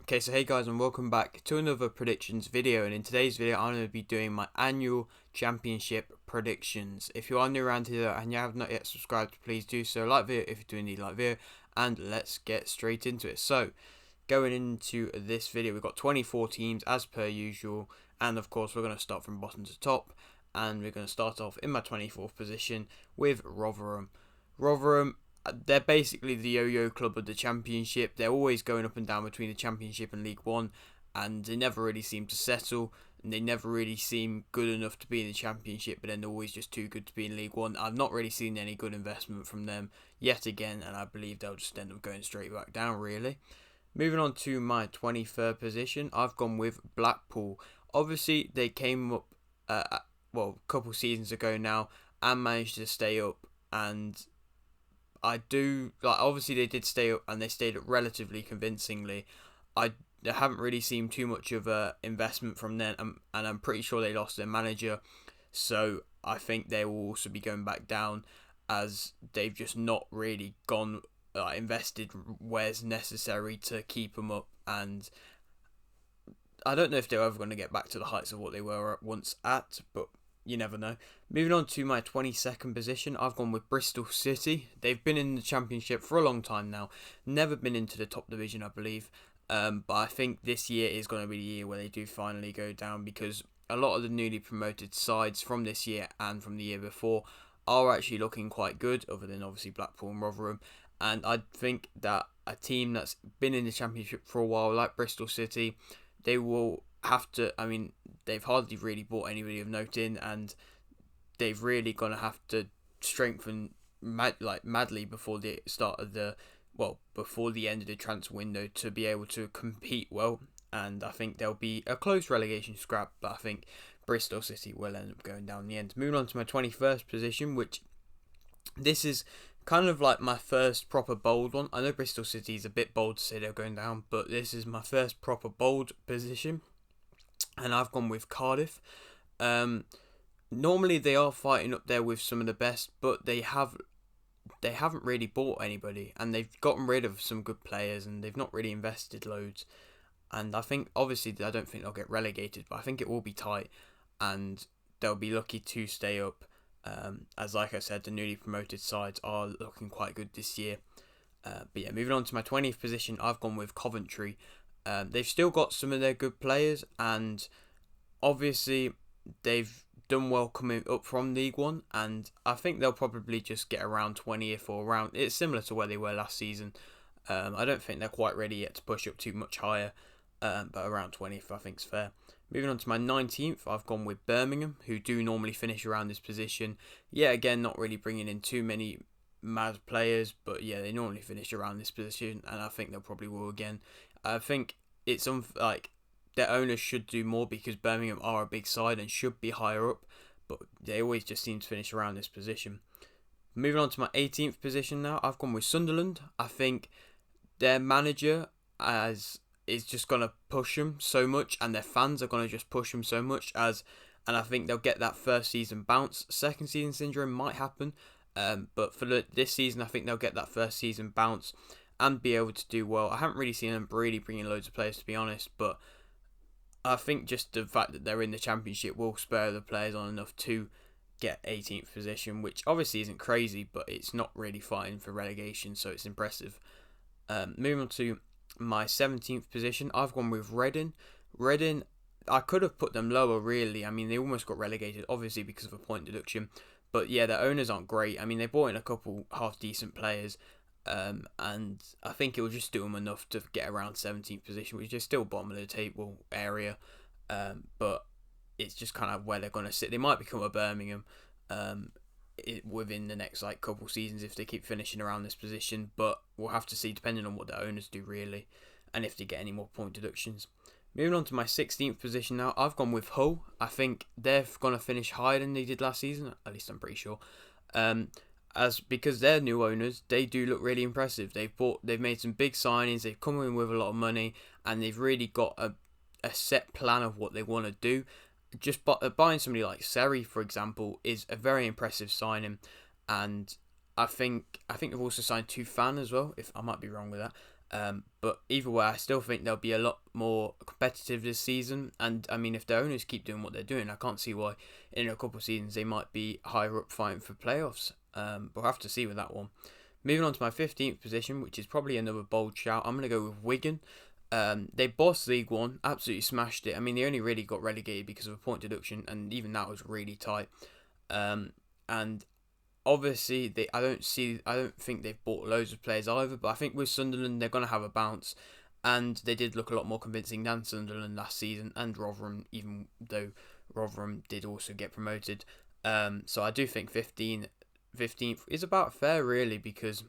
Okay, so hey guys, and welcome back to another predictions video. And in today's video, I'm going to be doing my annual championship predictions. If you are new around here and you have not yet subscribed, please do so. Like video if you do need like video, and let's get straight into it. So, going into this video, we've got 24 teams as per usual, and of course, we're going to start from bottom to top, and we're going to start off in my 24th position with Rotherham. Rotherham, they're basically the yo-yo club of the championship. They're always going up and down between the championship and League One, and they never really seem to settle, and they never really seem good enough to be in the championship, but then they're always just too good to be in League One. I've not really seen any good investment from them yet again, and I believe they'll just end up going straight back down, really. Moving on to my 23rd position, I've gone with Blackpool. Obviously, they came up, a couple seasons ago now, and managed to stay up, and I do like. Obviously, they did stay up, and they stayed up relatively convincingly. I haven't really seen too much of a investment from them, and I'm pretty sure they lost their manager. So I think they will also be going back down, as they've just not really gone invested where's necessary to keep them up. And I don't know if they're ever going to get back to the heights of what they were once at, but you never know. Moving on to my 22nd position, I've gone with Bristol City. They've been in the Championship for a long time now. Never been into the top division, I believe. But I think this year is going to be the year where they do finally go down, because a lot of the newly promoted sides from this year and from the year before are actually looking quite good, other than obviously Blackpool and Rotherham. And I think that a team that's been in the Championship for a while, like Bristol City, they will have to. I mean, they've hardly really bought anybody of note in, and they've really gonna have to strengthen madly before the start of before the end of the transfer window to be able to compete well. And I think there'll be a close relegation scrap, but I think Bristol City will end up going down in the end. Moving on to my 21st position, which this is kind of like my first proper bold one. I know Bristol City is a bit bold to say they're going down, but this is my first proper bold position, and I've gone with Cardiff. Normally they are fighting up there with some of the best, but they haven't really bought anybody, and they've gotten rid of some good players, and they've not really invested loads. And I think, obviously, I don't think they'll get relegated, but I think it will be tight, and they'll be lucky to stay up. As like I said, the newly promoted sides are looking quite good this year. But yeah, moving on to my 20th position, I've gone with Coventry. They've still got some of their good players, and obviously they've done well coming up from League One, and I think they'll probably just get around 20th or around. It's similar to where they were last season. I don't think they're quite ready yet to push up too much higher, but around 20th I think is fair. Moving on to my 19th, I've gone with Birmingham, who do normally finish around this position. Yeah, again, not really bringing in too many mad players, but yeah, they normally finish around this position, and I think they'll probably will again. I think it's their owners should do more, because Birmingham are a big side and should be higher up, but they always just seem to finish around this position. Moving on to my 18th position now, I've gone with Sunderland. I think their manager is just going to push them so much, and their fans are going to just push them so much, and I think they'll get that first season bounce. Second season syndrome might happen, but for this season I think they'll get that first season bounce and be able to do well. I haven't really seen them really bring in loads of players, to be honest, but I think just the fact that they're in the Championship will spur the players on enough to get 18th position, which obviously isn't crazy, but it's not really fighting for relegation, so it's impressive. Moving on to my 17th position, I've gone with Reading. Reading, I could have put them lower, really. I mean, they almost got relegated, obviously, because of a point deduction. But yeah, their owners aren't great. I mean, they brought in a couple half-decent players, and I think it will just do them enough to get around 17th position, which is still bottom of the table area. But it's just kind of where they're going to sit. They might become a Birmingham within the next couple seasons if they keep finishing around this position, but we'll have to see, depending on what the owners do, really, and if they get any more point deductions. Moving on to my 16th position now, I've gone with Hull. I think they're going to finish higher than they did last season, at least I'm pretty sure. Because they're new owners, they do look really impressive. They've made some big signings, they've come in with a lot of money, and they've really got a set plan of what they want to do. Just buying somebody like Seri, for example, is a very impressive signing, and I think they've also signed Tufan as well. If I might be wrong with that, But either way, I still think they'll be a lot more competitive this season. And I mean, if their owners keep doing what they're doing, I can't see why in a couple of seasons they might be higher up fighting for playoffs. But we'll have to see with that one. Moving on to my 15th position, which is probably another bold shout. I'm going to go with Wigan. They bossed League One, absolutely smashed it. I mean, they only really got relegated because of a point deduction, and even that was really tight. And obviously, I don't think they've bought loads of players either. But I think with Sunderland, they're going to have a bounce, and they did look a lot more convincing than Sunderland last season, and Rotherham, even though Rotherham did also get promoted. So I do think 15th is about fair, really, because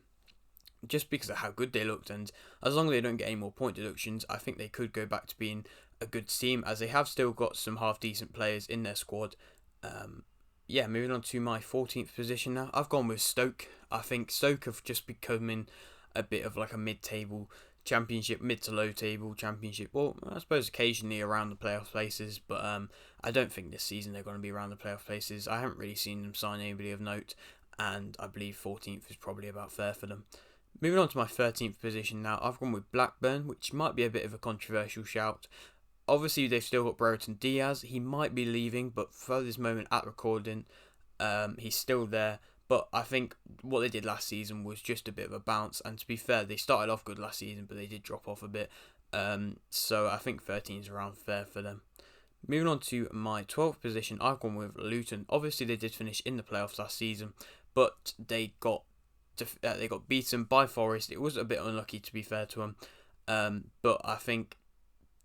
of how good they looked, and as long as they don't get any more point deductions, I think they could go back to being a good team, as they have still got some half decent players in their squad. Moving on to my 14th position now, I've gone with Stoke. I think Stoke have just becoming a bit of like a mid-table championship, mid to low table championship. Well, I suppose occasionally around the playoff places, but I don't think this season they're going to be around the playoff places. I haven't really seen them sign anybody of note, and I believe 14th is probably about fair for them. Moving on to my 13th position now, I've gone with Blackburn, which might be a bit of a controversial shout. Obviously, they've still got Brereton Diaz. He might be leaving, but for this moment at recording, he's still there. But I think what they did last season was just a bit of a bounce. And to be fair, they started off good last season, but they did drop off a bit. So I think 13 is around fair for them. Moving on to my 12th position, I've gone with Luton. Obviously, they did finish in the playoffs last season, but they got beaten by Forest. It was a bit unlucky, to be fair to them, but I think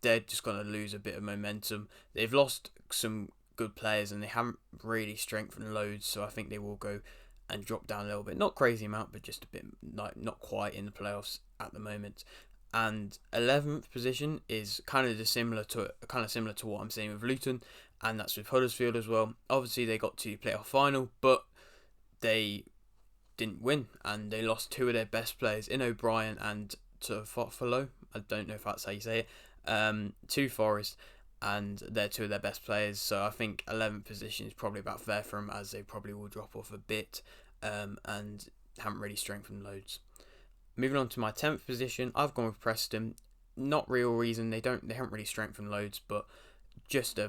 they're just going to lose a bit of momentum. They've lost some good players and they haven't really strengthened loads, so I think they will go and drop down a little bit. Not crazy amount, but just a bit, like, not quite in the playoffs at the moment. And 11th position is kind of similar to what I'm saying with Luton, and that's with Huddersfield as well. Obviously, they got to the playoff final, but they didn't win, and they lost two of their best players in O'Brien and to Fofolo. I don't know if that's how you say it. To Forest, and they're two of their best players. So I think 11th position is probably about fair for them, as they probably will drop off a bit, and haven't really strengthened loads. Moving on to my 10th position, I've gone with Preston. Not real reason, they haven't really strengthened loads, but just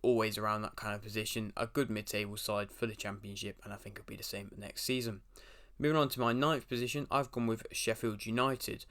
always around that kind of position. A good mid-table side for the Championship, and I think it'll be the same next season. Moving on to my 9th position, I've gone with Sheffield United.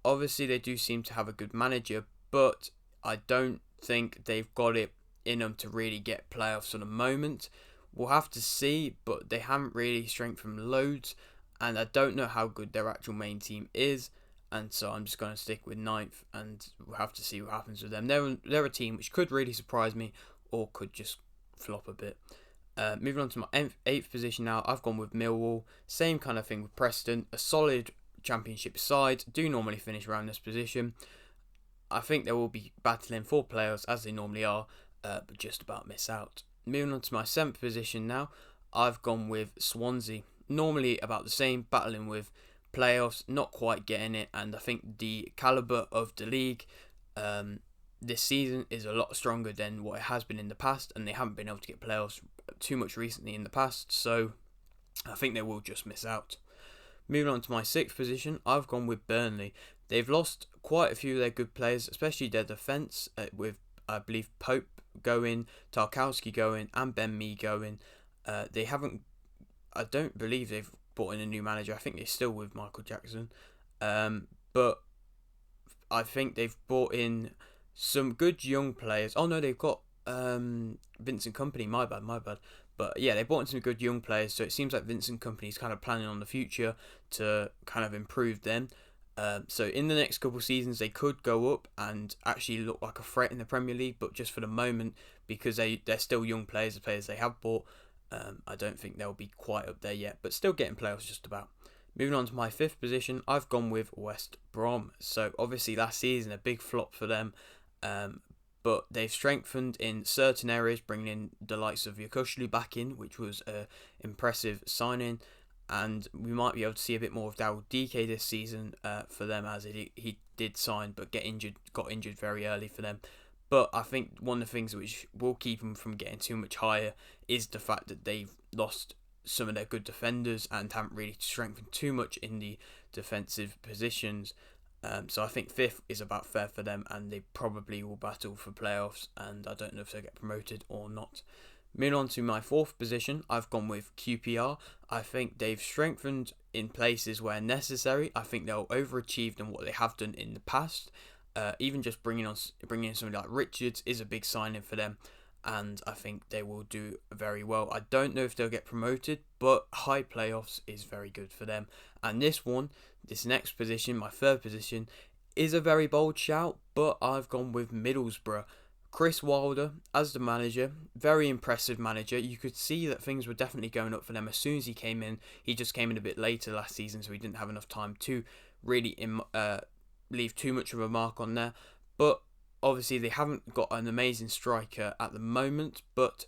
Obviously, they do seem to have a good manager, but I don't think they've got it in them to really get playoffs at the moment. We'll have to see, but they haven't really strengthened loads, and I don't know how good their actual main team is, and so I'm just going to stick with 9th, and we'll have to see what happens with them. They're a team which could really surprise me, or could just flop a bit. Moving on to my 8th position now, I've gone with Millwall. Same kind of thing with Preston. A solid Championship side, do normally finish around this position. I think they will be battling for playoffs as they normally are, but just about miss out. Moving on to my 7th position now, I've gone with Swansea. Normally about the same, battling with playoffs, not quite getting it, and I think the calibre of the league this season is a lot stronger than what it has been in the past, and they haven't been able to get playoffs too much recently in the past, so I think they will just miss out. Moving on to my 6th position, I've gone with Burnley. They've lost quite a few of their good players, especially their defence, with, I believe, Pope going, Tarkowski going, and Ben Mee going. I don't believe they've brought in a new manager. I think they're still with Michael Jackson. But I think they've brought in some good young players. Oh no, they've got Vincent Kompany. My bad. But yeah, they brought in some good young players, so it seems like Vincent Kompany's kind of planning on the future to kind of improve them. So in the next couple of seasons, they could go up and actually look like a threat in the Premier League, but just for the moment, because they're still young players, the players they have bought, I don't think they'll be quite up there yet, but still getting playoffs just about. Moving on to my 5th position, I've gone with West Brom. So obviously last season, a big flop for them, but they've strengthened in certain areas, bringing in the likes of Yokushlu back in, which was an impressive signing, and we might be able to see a bit more of Daryl DK this season for them, as he did sign but got injured very early for them. But I think one of the things which will keep them from getting too much higher is the fact that they've lost some of their good defenders and haven't really strengthened too much in the defensive positions. So I think fifth is about fair for them, and they probably will battle for playoffs, and I don't know if they'll get promoted or not. Moving on to my fourth position, I've gone with QPR. I think they've strengthened in places where necessary. I think they'll overachieve than what they have done in the past. Even just bringing in somebody like Richards is a big signing for them, and I think they will do very well. I don't know if they'll get promoted, but high playoffs is very good for them. And this next position, my third position, is a very bold shout, but I've gone with Middlesbrough. Chris Wilder as the manager, very impressive manager. You could see that things were definitely going up for them as soon as he came in. He just came in a bit later last season, so he didn't have enough time to really leave too much of a mark on there. But obviously they haven't got an amazing striker at the moment, but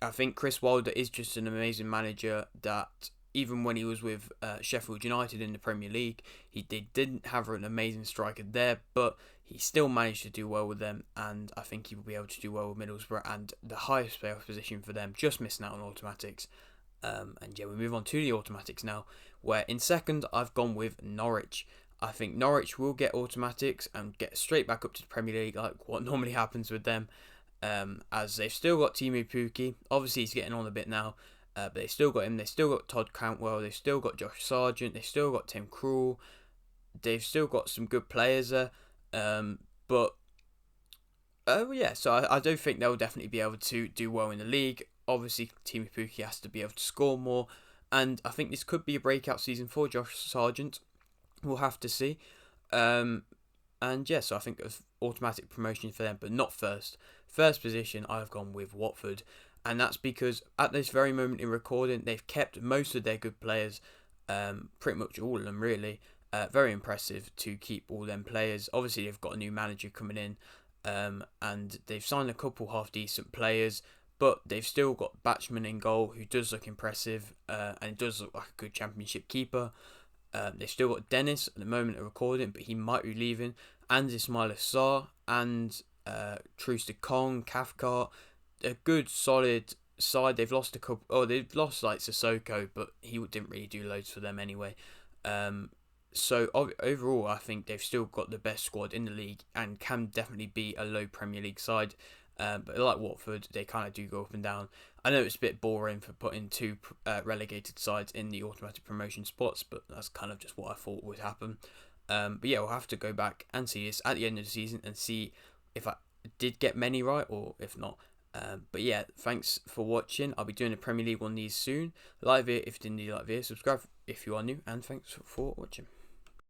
I think Chris Wilder is just an amazing manager that even when he was with Sheffield United in the Premier League, they didn't have an amazing striker there, but he still managed to do well with them, and I think he will be able to do well with Middlesbrough, and the highest playoff position for them, just missing out on automatics. And yeah, we move on to the automatics now, where in second I've gone with Norwich. I think Norwich will get automatics and get straight back up to the Premier League, like what normally happens with them, as they've still got Timu Puki. Obviously he's getting on a bit now, but they still got him. They still got Todd Cantwell. They've still got Josh Sargent. They've still got Tim Krul. They've still got some good players there. But yeah, so I do think they'll definitely be able to do well in the league. Obviously, Timu Puki has to be able to score more, and I think this could be a breakout season for Josh Sargent. We'll have to see. And yeah, so I think it's automatic promotion for them, but not first. First position, I've gone with Watford. And that's because at this very moment in recording, they've kept most of their good players, pretty much all of them really. Very impressive to keep all them players. Obviously, they've got a new manager coming in, and they've signed a couple half-decent players, but they've still got Batchman in goal, who does look impressive, and does look like a good championship keeper. They've still got Dennis at the moment of recording, but he might be leaving, and Ismail Sarr, and Trooster Kong, Cathcart. A good solid side. They've lost a couple. Oh, they've lost like Sissoko, but he didn't really do loads for them anyway. So overall, I think they've still got the best squad in the league and can definitely be a low Premier League side. But like Watford, they kind of do go up and down. I know it's a bit boring for putting two relegated sides in the automatic promotion spots, but that's kind of just what I thought would happen. But yeah, we'll have to go back and see this at the end of the season and see if I did get many right or if not. But yeah, thanks for watching. I'll be doing a Premier League one of these soon. Like it if you didn't like this, subscribe if you are new, and thanks for watching.